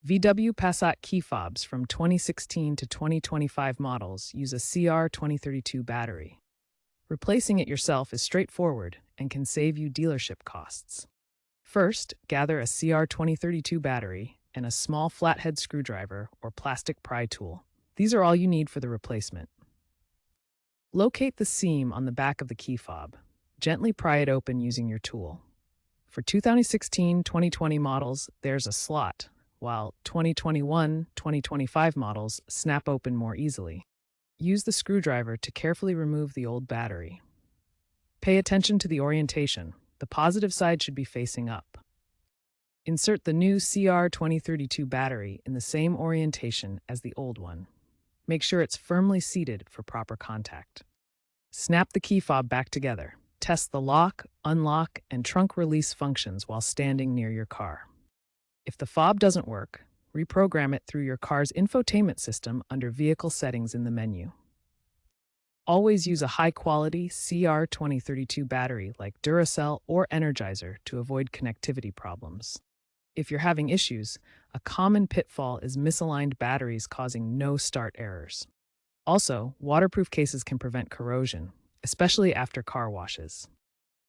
VW Passat key fobs from 2016 to 2025 models use a CR2032 battery. Replacing it yourself is straightforward and can save you dealership costs. First, gather a CR2032 battery and a small flathead screwdriver or plastic pry tool. These are all you need for the replacement. Locate the seam on the back of the key fob. Gently pry it open using your tool. For 2016-2020 models, there's a slot, while 2021-2025 models snap open more easily. Use the screwdriver to carefully remove the old battery. Pay attention to the orientation. The positive side should be facing up. Insert the new CR2032 battery in the same orientation as the old one. Make sure it's firmly seated for proper contact. Snap the key fob back together. Test the lock, unlock, and trunk release functions while standing near your car. If the fob doesn't work, reprogram it through your car's infotainment system under Vehicle Settings in the menu. Always use a high-quality CR2032 battery like Duracell or Energizer to avoid connectivity problems. If you're having issues, a common pitfall is misaligned batteries causing no-start errors. Also, waterproof cases can prevent corrosion, especially after car washes.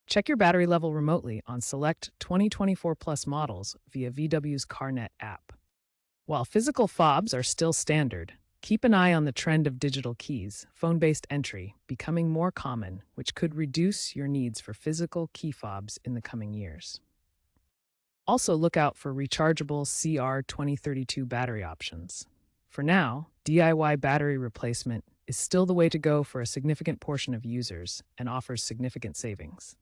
Check your battery level remotely on select 2024 Plus models via VW's CarNet app. While physical fobs are still standard, keep an eye on the trend of digital keys, phone-based entry, becoming more common, which could reduce your needs for physical key fobs in the coming years. Also, look out for rechargeable CR2032 battery options. For now, DIY battery replacement is still the way to go for a significant portion of users and offers significant savings.